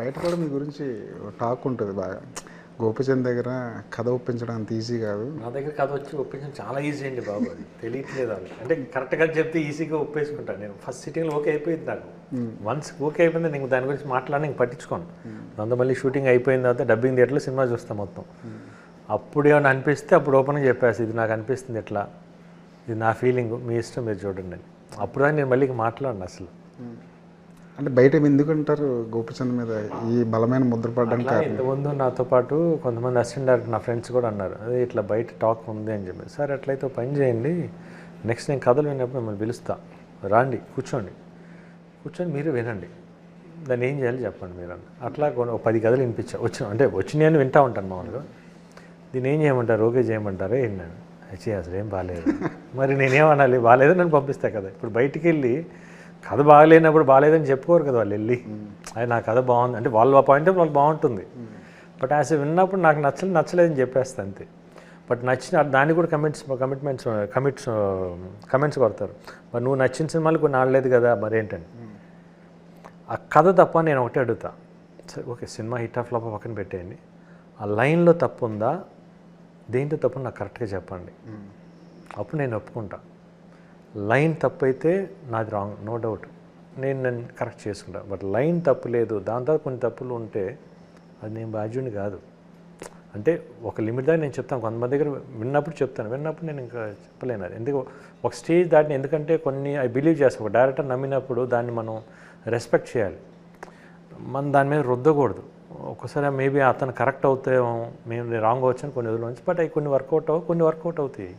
బయట కూడా మీ గురించి టాక్ ఉంటుంది బాగా. గోపిచంద్ దగ్గర కథ ఒప్పించడం అంత ఈజీ కాదు. నా దగ్గర కథ వచ్చి ఒప్పించడం చాలా ఈజీ అండి బాబు. అది తెలియట్లేదు అది. అంటే కరెక్ట్గా చెప్తే ఈజీగా ఒప్పేసుకుంటాను నేను. ఫస్ట్ సిట్టింగ్లో ఓకే అయిపోయింది నాకు. వన్స్ ఓకే అయిపోయింది నేను దాని గురించి మాట్లాడి ఇంక పట్టించుకోను. దాంతో మళ్ళీ షూటింగ్ అయిపోయిన తర్వాత డబ్బింగ్ థియేటర్లో సినిమా చూస్తాం మొత్తం. అప్పుడు ఏమైనా అనిపిస్తే అప్పుడు ఓపెన్గా చెప్పేసి ఇది నాకు అనిపిస్తుంది ఎట్లా, ఇది నా ఫీలింగ్, మీ ఇష్టం మీరు చూడండి అని. అప్పుడు దాకా నేను మళ్ళీ మాట్లాడను అసలు. అంటే బయట ఎందుకంటారు గోపిచంద్ మీద ఈ బలమైన ముద్ర పడడానికి కారణం? ఇంతకుముందు నాతో పాటు కొంతమంది అసిస్టెంట్ డైరెక్టర్ నా ఫ్రెండ్స్ కూడా అన్నారు, అదే ఇట్లా బయట టాక్ ఉంది అని చెప్పి. సార్ అట్లయితే పని చేయండి, నెక్స్ట్ నేను కథలు విన్నప్పుడు మిమ్మల్ని పిలుస్తా, రాండి కూర్చోండి మీరు వినండి, దాన్ని ఏం చేయాలి చెప్పండి మీరు అని. అట్లా 10 కథలు వినిపించా వచ్చినాయి అని వింటూ ఉంటాను మామూలుగా. దీన్ని ఏం చేయమంటారు, ఓకే చేయమంటారా ఏంటని. వచ్చి అసలు ఏం బాగాలేదు. మరి నేనేమనాలి, బాగాలేదు నన్ను పంపిస్తా కదా. ఇప్పుడు బయటికి వెళ్ళి కథ బాగలేనప్పుడు బాగాలేదని చెప్పుకోరు కదా వాళ్ళు వెళ్ళి. అది నా కథ బాగుంది అంటే వాళ్ళ పాయింట్ ఆఫ్ వాళ్ళకి బాగుంటుంది. బట్ యాజ్ విన్నప్పుడు నాకు నచ్చలేదని చెప్పేస్తా అంతే. బట్ నచ్చిన దాన్ని కూడా కమెంట్స్ కొడతారు. మరి నువ్వు నచ్చిన సినిమాలు కొన్ని ఆడలేదు కదా మరేంటండి. ఆ కథ తప్ప నేను ఒకటే అడుగుతా, సరే okay cinema hit of flop పక్కన పెట్టేయండి, ఆ లైన్లో తప్పు ఉందా, దేంట్లో తప్పు నాకు కరెక్ట్గా చెప్పండి, అప్పుడు నేను ఒప్పుకుంటా. లైన్ తప్పు అయితే నాది రాంగ్, నో డౌట్, నేను కరెక్ట్ చేసుకుంటా. బట్ లైన్ తప్పు లేదు, దాని తర్వాత కొన్ని తప్పులు ఉంటే అది నేను బాధ్యుని కాదు. అంటే ఒక లిమిట్ దాకా నేను చెప్తాను, కొంతమంది దగ్గర విన్నప్పుడు చెప్తాను, విన్నప్పుడు నేను ఇంకా చెప్పలేను. అది ఎందుకు ఒక స్టేజ్ దాటిని, ఎందుకంటే కొన్ని ఐ బిలీవ్ చేస్తాను. ఒక డైరెక్టర్ నమ్మినప్పుడు దాన్ని మనం రెస్పెక్ట్ చేయాలి, మనం దాని మీద రుద్దకూడదు. ఒక్కసారి మేబీ అతను కరెక్ట్ అవుతాయేమో, మేము రాంగ్ వచ్చాను కొన్ని రోజుల నుంచి, బట్ అవి కొన్ని వర్కౌట్ అవుతాయి.